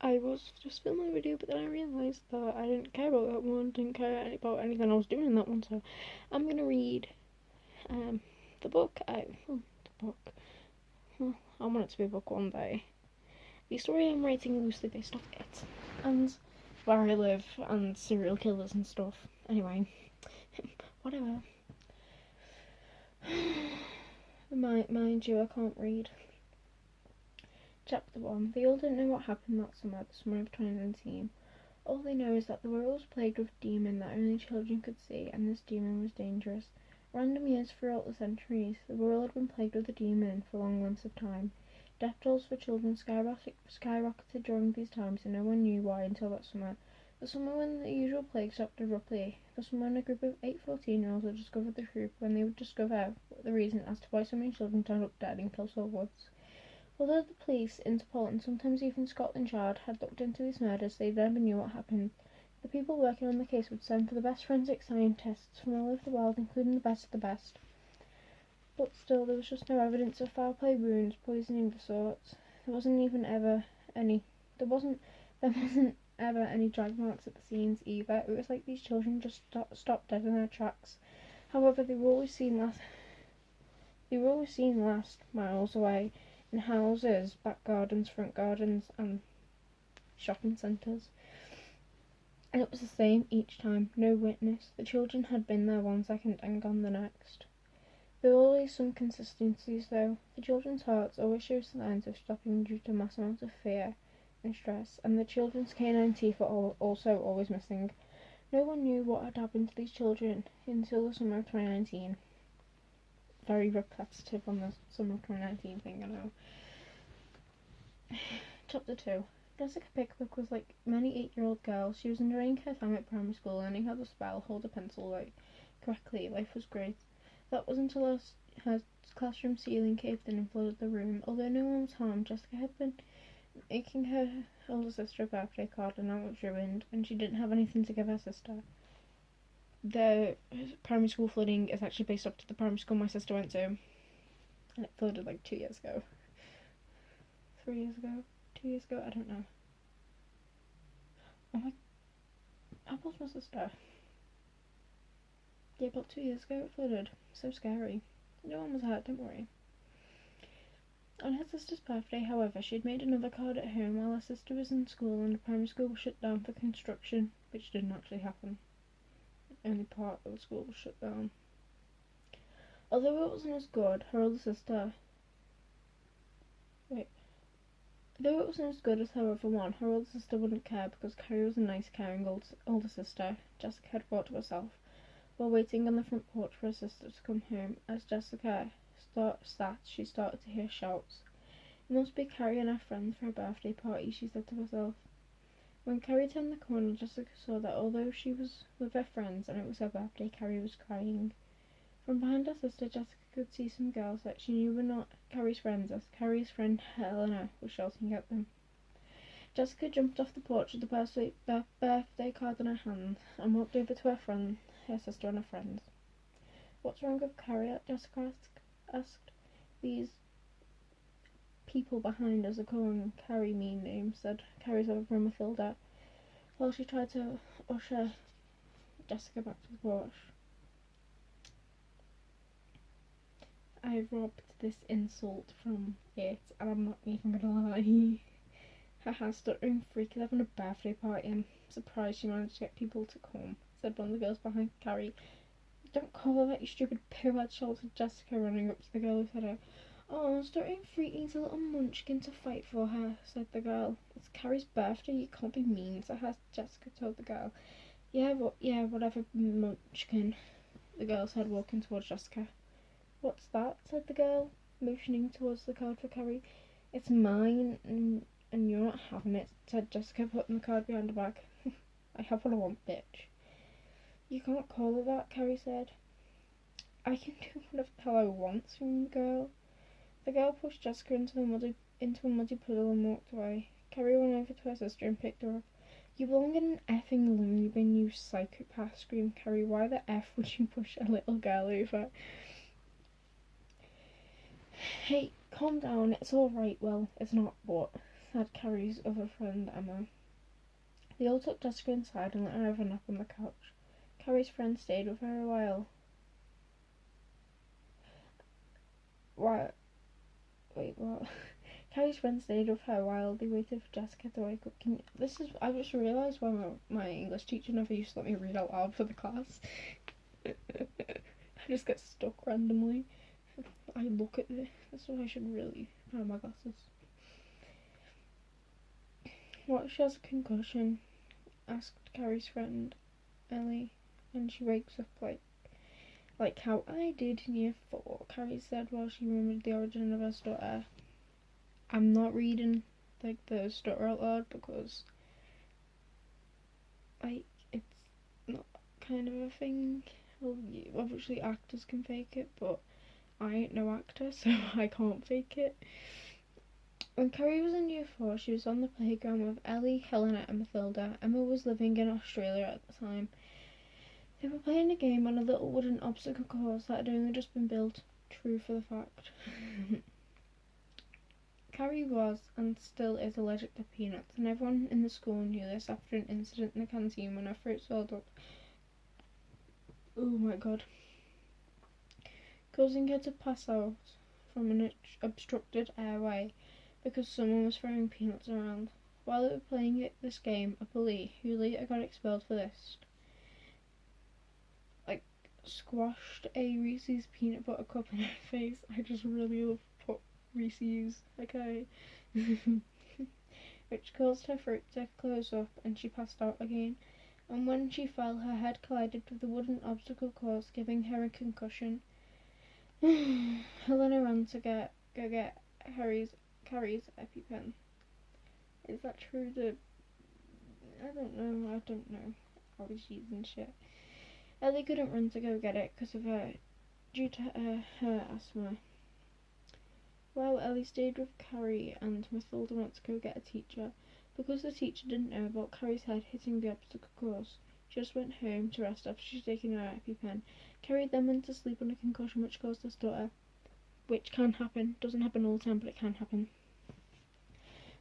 I was just filming a video, but then I realised that I didn't care about that one, didn't care about anything I was doing in that one, so I'm gonna read the book. The book. Well, I want it to be a book one day. The story I'm writing loosely based off it, and where I live, and serial killers and stuff. Anyway, whatever. Mind you, I can't read. Chapter 1. They all didn't know what happened that summer, the summer of 2019. All they know is that the world was plagued with a demon that only children could see, and this demon was dangerous. Random years throughout the centuries, the world had been plagued with a demon for long lengths of time. Death tolls for children skyrocketed during these times, and no one knew why until that summer. The summer when the usual plague stopped abruptly. The summer when a group of 8 14-year-olds had discovered the truth, when they would discover the reason as to why so many children turned up dead in Kilsall Woods. Although the police, Interpol, and sometimes even Scotland Yard had looked into these murders, they never knew what happened. The people working on the case would send for the best forensic scientists from all over the world, including the best of the best. But still, there was just no evidence of foul play, wounds, poisoning of the sorts. There wasn't ever any drag marks at the scenes either. It was like these children just stopped dead in their tracks. However, they were always seen last miles away, in houses, back gardens, front gardens, and shopping centres. And it was the same each time, no witness. The children had been there 1 second and gone the next. There were always some consistencies though. The children's hearts always showed signs of stopping due to mass amounts of fear and stress, and the children's canine teeth were also always missing. No one knew what had happened to these children until the summer of 2019. Very repetitive on the summer of 2019 thing, I know. Chapter 2. Jessica Pickwick was like many 8-year-old girls. She was enjoying her time at primary school, learning how to spell, hold a pencil correctly. Life was great. That was until her classroom ceiling caved in and flooded the room. Although no one was harmed, Jessica had been making her older sister a birthday card, and now it was ruined, and she didn't have anything to give her sister. The primary school flooding is actually based off to the primary school my sister went to, and it flooded like 2 years ago. 3 years ago? 2 years ago? I don't know. Oh my... How old's my sister? Yeah, about 2 years ago it flooded. So scary. No one was hurt, don't worry. On her sister's birthday, however, she had made another card at home while her sister was in school and the primary school was shut down for construction, which didn't actually happen. Only part of the school was shut down. Although it wasn't as good, her older sister... Though it wasn't as good as her other one, her older sister wouldn't care because Carrie was a nice, caring older sister Jessica had brought to herself. While waiting on the front porch for her sister to come home, as Jessica sat, she started to hear shouts. It must be Carrie and her friends for her birthday party, she said to herself. When Carrie turned the corner, Jessica saw that although she was with her friends and it was her birthday, Carrie was crying. From behind her sister, Jessica could see some girls that she knew were not Carrie's friends, as Carrie's friend Helena was shouting at them. Jessica jumped off the porch with the birthday card in her hand and walked over to her sister and her friends. "What's wrong with Carrie?" Jessica asked. "These people behind us are calling Carrie mean names," said Carrie's other friend Matilda, while she tried to usher Jessica back to the porch. I robbed this insult from it, and I'm not even gonna lie. Haha, stuttering freak is having a birthday party. I'm surprised she managed to get people to come, said one of the girls behind Carrie. "Don't call her that, you stupid poo-head," shouted Jessica, running up to the girl who said her. "Oh, stuttering freak needs a little munchkin to fight for her," said the girl. "It's Carrie's birthday, you can't be mean to her," Jessica told the girl. Yeah, whatever, munchkin," the girl said, walking towards Jessica. "What's that?" said the girl, motioning towards the card for Carrie. "It's mine, and you're not having it," said Jessica, putting the card behind her back. "I have what I want, bitch." "You can't call her that," Carrie said. "I can do whatever the hell I want," screamed the girl. The girl pushed Jessica into a muddy puddle and walked away. Carrie went over to her sister and picked her up. "You belong in an effing loony bin, you psychopath," screamed Carrie. "Why the F would you push a little girl over?" "Hey, calm down, it's alright." "Well, it's not, but," had Carrie's other friend, Emma. They all took Jessica inside and let her have a nap on the couch. Carrie's friend stayed with her a while. What? Wait, what? Carrie's friend stayed with her while they waited for Jessica to wake up. I just realised why my English teacher never used to let me read out loud for the class. I just get stuck randomly. I look at this. That's why I should really wear my glasses. What, she has a concussion? Asked Carrie's friend, Ellie, and she wakes up like how I did in year 4, Carrie said while she remembered the origin of her stutter. I'm not reading like the stutter out loud because like it's not kind of a thing. Well, obviously actors can fake it, but I ain't no actor, so I can't fake it. When Carrie was in year 4, she was on the playground with Ellie, Helena and Mathilda. Emma was living in Australia at the time. They were playing a game on a little wooden obstacle course that had only just been built. True for the fact. Carrie was, and still is, allergic to peanuts, and everyone in the school knew this after an incident in the canteen when her throat swelled up. Oh my god. Causing her to pass out from an obstructed airway because someone was throwing peanuts around. While they were playing this game, a bully, who later got expelled for this, squashed a Reese's peanut butter cup in her face. I just really love Reese's, okay? Which caused her throat to close up and she passed out again. And when she fell, her head collided with the wooden obstacle course, giving her a concussion. Helena ran to go get Carrie's EpiPen. Is that true? I don't know. I was using shit. Ellie couldn't run to go get it due to her asthma. Well, Ellie stayed with Carrie and Mathilda went to go get a teacher. Because the teacher didn't know about Carrie's head hitting the obstacle course, she just went home to rest after she'd taken her EpiPen. Carrie then went to sleep on a concussion which caused her stutter, which can happen. Doesn't happen all the time, but it can happen.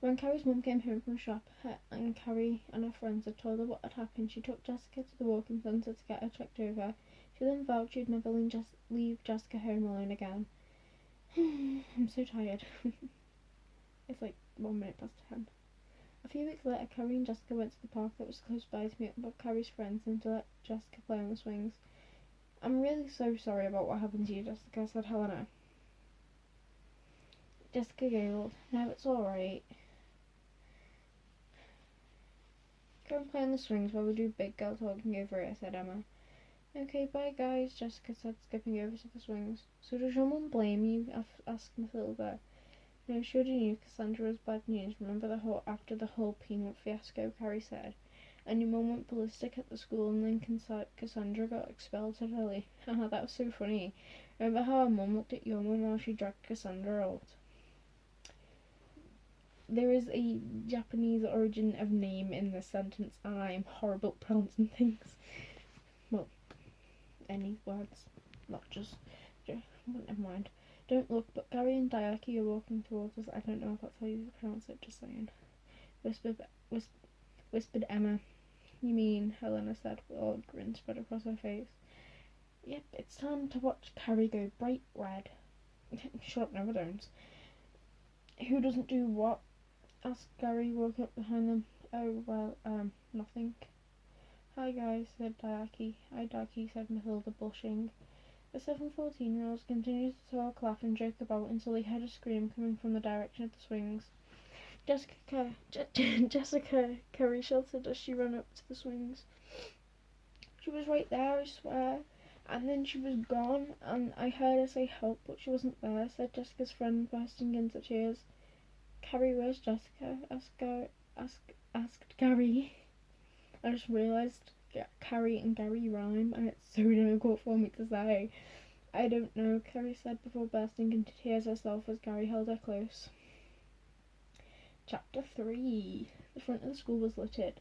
When Carrie's mum came home from shop and Carrie and her friends had told her what had happened, she took Jessica to the walking centre to get her checked over. She then vowed she'd never leave Jessica home alone again. I'm so tired. It's like 1 minute past 10. A few weeks later, Carrie and Jessica went to the park that was close by to meet up with Carrie's friends and to let Jessica play on the swings. I'm really so sorry about what happened to you, Jessica, said Helena. Jessica giggled. No, it's alright. Go and play on the swings while we do big girl talking over it, said Emma. Okay, bye guys, Jessica said, skipping over to the swings. So does your mum blame you? Asked Mathilda. No, she already knew Cassandra was bad news. Remember after the whole peanut fiasco, Carrie said. And your mum went ballistic at the school and then Cassandra got expelled, said Ellie. Haha, that was so funny. Remember how our mum looked at your mum while she dragged Cassandra out? There is a Japanese origin of name in this sentence and I am horrible at pronouncing things. Well, any words, not just, never mind. Don't look, but Gary and Dayaki are walking towards us. I don't know if that's how you pronounce it, just saying. Whispered Emma. You mean, Helena said, with a grin spread across her face. Yep, it's time to watch Carrie go bright red. Shut up, no I don't. Who doesn't do what? Asked Gary, walking up behind them. Oh, well, nothing. Hi guys, said Dayaki. Hi Dayaki, said Mathilda, blushing. The 7-14-year-olds continued to talk, laugh and joke about until they heard a scream coming from the direction of the swings. Jessica, Carrie shouted as she ran up to the swings. She was right there, I swear. And then she was gone, and I heard her say help, but she wasn't there, said Jessica's friend, bursting into tears. Carrie, where's Jessica? Asked Gary. I just realised Carrie and Gary rhyme, and it's so difficult for me to say. I don't know, Carrie said before bursting into tears herself as Gary held her close. Chapter 3. The front of the school was littered,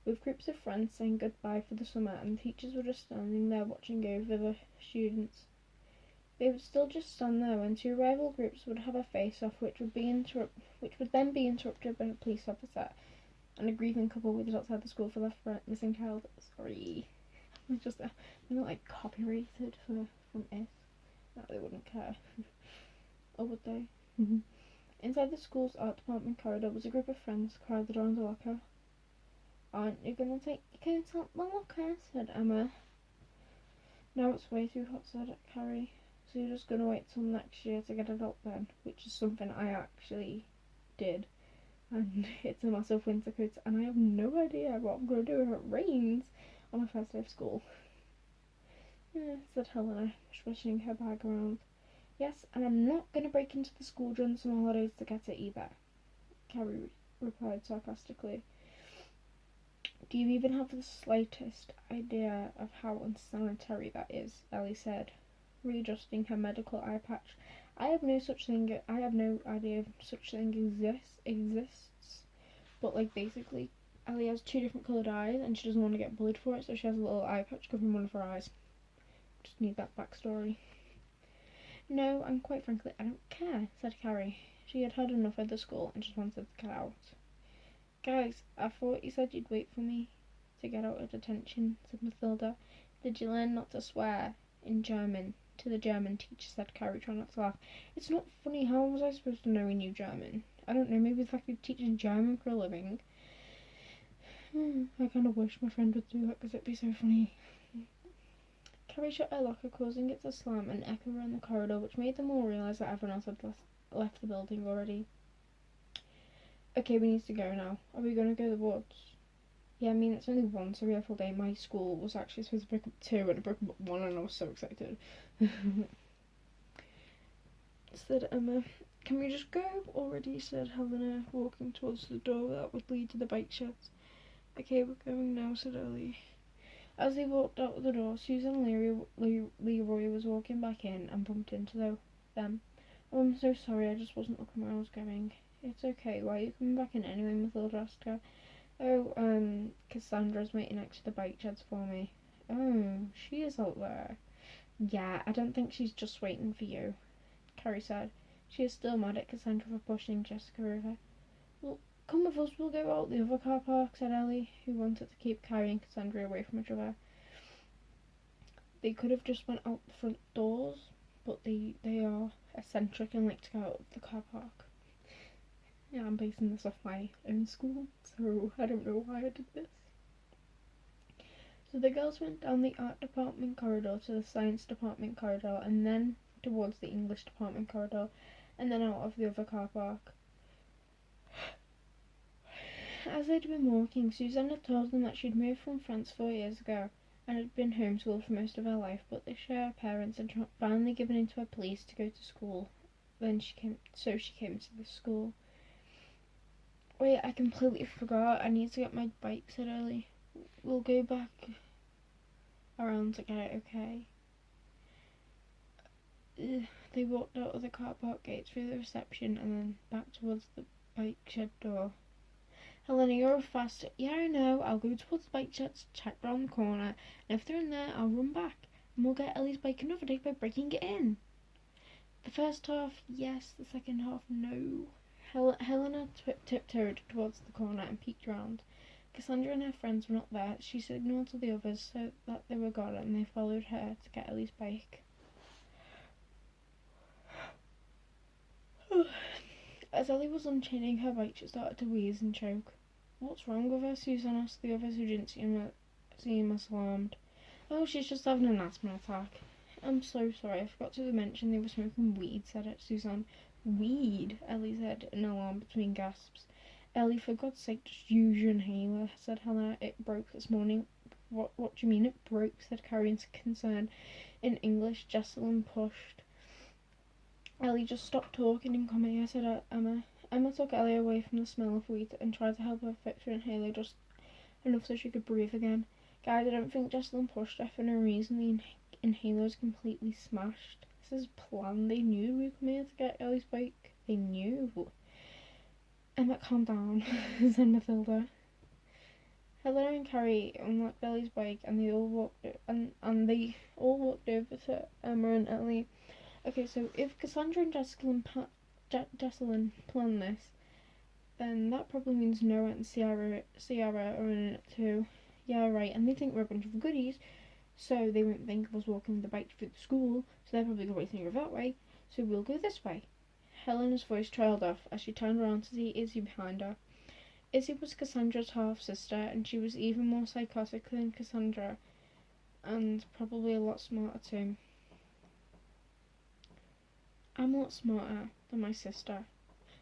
with groups of friends saying goodbye for the summer, and the teachers were just standing there watching over the students. They would still just stand there when two rival groups would have a face-off, which would then be interrupted by a police officer, and a grieving couple waited outside the school for their missing child. Sorry, it's just not like copyrighted from it. No, they wouldn't care. Or would they? Inside the school's art department corridor was a group of friends crowded around a locker. "Aren't you gonna take your coat out the locker?" said Emma. "No, it's way too hot," said Carrie. "So you're just gonna wait till next year to get it up then?" Which is something I actually did. And it's a massive winter coat, and I have no idea what I'm gonna do if it rains on my first day of school. "Yeah," said Helena, swishing her bag around. "Yes, and I'm not going to break into the school during the summer holidays to get it either," Carrie replied sarcastically. "Do you even have the slightest idea of how unsanitary that is?" Ellie said, readjusting her medical eye patch. I have no idea if such thing exists. But like basically, Ellie has two different coloured eyes and she doesn't want to get bullied for it, so she has a little eye patch covering one of her eyes. Just need that backstory. "No, and quite frankly, I don't care," said Carrie. She had had enough of the school and just wanted to get out. "Guys, I thought you said you'd wait for me to get out of detention," said Mathilda. "Did you learn not to swear in German to the German teacher?" said Carrie, trying not to laugh. "It's not funny. How was I supposed to know we knew German? I don't know, maybe it's like we teach German for a living." I kind of wish my friend would do that because it'd be so funny. Carrie shut her locker, causing it to slam and echo around the corridor, which made them all realise that everyone else had left the building already. "Okay, we need to go now. Are we going to go to the woods?" "Yeah, I mean, it's only once every full day. My school was actually supposed to break up 2 and it broke up 1 and I was so excited." said Emma. "Can we just go already?" said Helena, walking towards the door that would lead to the bike sheds. "Okay, we're going now," said Ellie. As they walked out the door, Susan Leroy was walking back in and bumped into them. "Oh, I'm so sorry, I just wasn't looking where I was going." "It's okay, why are you coming back in anyway?" Mathilda asked her. "Oh, Cassandra's waiting next to the bike sheds for me." "Oh, she is out there." "Yeah, I don't think she's just waiting for you," Carrie said. She is still mad at Cassandra for pushing Jessica over. "Well, come with us, we'll go out the other car park," said Ellie, who wanted to keep Carrie and Cassandra away from each other. They could have just went out the front doors, but they are eccentric and like to go out of the car park. Yeah, I'm basing this off my own school, so I don't know why I did this. So the girls went down the art department corridor to the science department corridor, and then towards the English department corridor, and then out of the other car park. As they'd been walking, Suzanne had told them that she'd moved from France 4 years ago and had been homeschooled for most of her life, but this year her parents had finally given in to her pleas to go to school. She came to this school. "Wait, I completely forgot. I need to get my bike," said Ellie. "We'll go back around to get it, okay?" They walked out of the car park gate through the reception and then back towards the bike shed door. "Helena, you're a fast..." "Yeah, I know. I'll go towards the bike sheds, check round the corner, and if they're in there, I'll run back, and we'll get Ellie's bike another day by breaking it in." The first half, yes. The second half, no. Helena tiptoed towards the corner and peeked round. Cassandra and her friends were not there. She signalled to the others so that they were gone, and they followed her to get Ellie's bike. As Ellie was unchaining her bike, she started to wheeze and choke. "What's wrong with her?" Susan asked the others, who didn't seem as alarmed. "Oh, she's just having an asthma attack." "I'm so sorry, I forgot to mention they were smoking weed," said Susan. "Weed?" Ellie said in alarm between gasps. "Ellie, for God's sake, just use your inhaler," said Helena. "It broke this morning." What do you mean it broke?" said Carrie in concern. In English, Jessalyn pushed Ellie. "Just stop talking and come here," said Emma. Emma took Ellie away from the smell of weed and tried to help her fix her inhaler just enough so she could breathe again. "Guys, I don't think Jessalyn pushed her for no reason. The inhaler is completely smashed. This is planned. They knew we were coming here to get Ellie's bike. They knew." "Emma, calm down," said Mathilda. Helena and Carrie unlocked Ellie's bike, and they all walked over to Emma and Ellie. Okay, so if Cassandra and Jesselyn plan this, then that probably means Noah and Ciara are in it too. Yeah, right, and they think we're a bunch of goodies, so they won't think of us walking the bike through the school, so they're probably going to think of that way, so we'll go this way. Helena's voice trailed off as she turned around to see Izzy behind her. Izzy was Cassandra's half-sister, and she was even more psychotic than Cassandra, and probably a lot smarter too. I'm a lot smarter than my sister,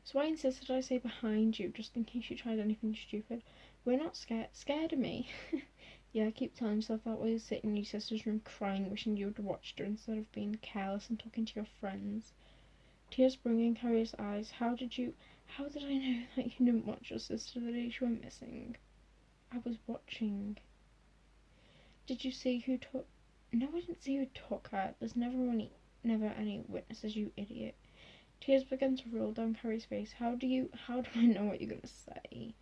so I insisted I say behind you, just in case you tried anything stupid. We're not scared of me. Yeah, keep telling yourself that while you're sitting in your sister's room crying, wishing you had watched her instead of being careless and talking to your friends. Tears sprang in Carrie's eyes. How did I know that you didn't watch your sister the day she went missing? I was watching. Did you see who took... No, I didn't see who took her. There's never any witnesses, you idiot. Tears began to roll down Carrie's face. How do I know what you're gonna say?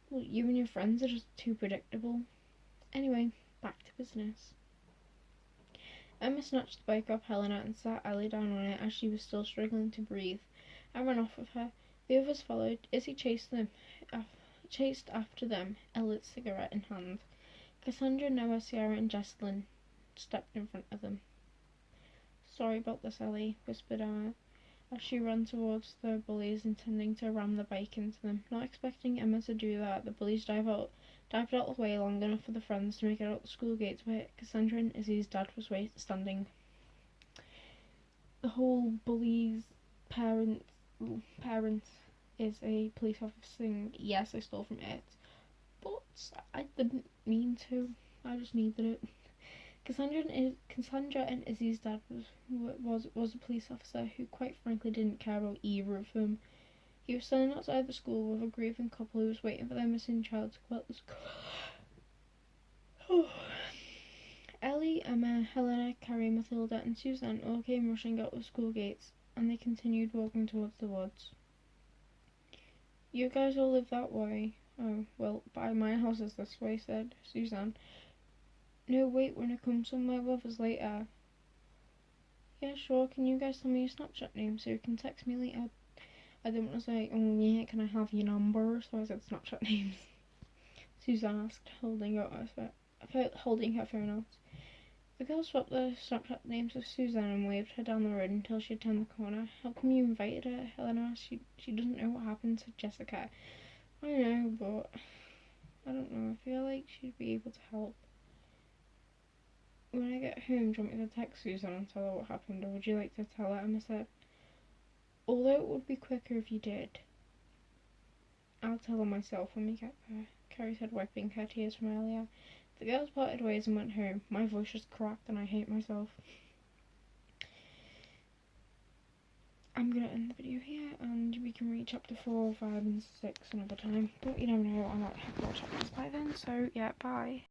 Well, you and your friends are just too predictable. Anyway, back to business. Emma snatched the bike off Helena and sat Ellie down on it as she was still struggling to breathe, and ran off with her. The others followed. Izzy chased after them, Elliott's cigarette in hand. Cassandra, Noah, Ciara, and Jesselyn stepped in front of them. Sorry about this, Ellie, whispered Emma, as she ran towards the bullies, intending to ram the bike into them. Not expecting Emma to do that, the bullies dived out of the way long enough for the friends to make it out the school gates where Cassandra and Izzy's dad was standing. The whole bullies' parent is a police officer thing. Yes, I stole from it, but I didn't mean to. I just needed it. Cassandra and Izzy's dad was a police officer who, quite frankly, didn't care about either of them. He was standing outside the school with a grieving couple who was waiting for their missing child to go out the school. Ellie, Emma, Helena, Carrie, Matilda, and Suzanne all came rushing out of the school gates, and they continued walking towards the woods. You guys all live that way? Oh, well, by my house is this way, said Suzanne. No, wait, we're gonna come somewhere with us later. Yeah, sure, can you guys tell me your Snapchat name so you can text me later? I didn't want to say, oh yeah, can I have your number? So I said Snapchat names. Suzanne asked, holding her phone out. The girl swapped the Snapchat names with Suzanne and waved her down the road until she had turned the corner. How come you invited her, Helena? She doesn't know what happened to Jessica. I know, but I don't know. I feel like she'd be able to help. When I get home, do you want me to text Susan and tell her what happened, or would you like to tell her? Emma said, although it would be quicker if you did. I'll tell her myself when we get there, Carrie said, wiping her tears from earlier. The girls parted ways and went home. My voice just cracked and I hate myself. I'm gonna end the video here, and we can read chapter 4, 5 and 6 another time. But you never know, I might have more chapters by then, so yeah, bye.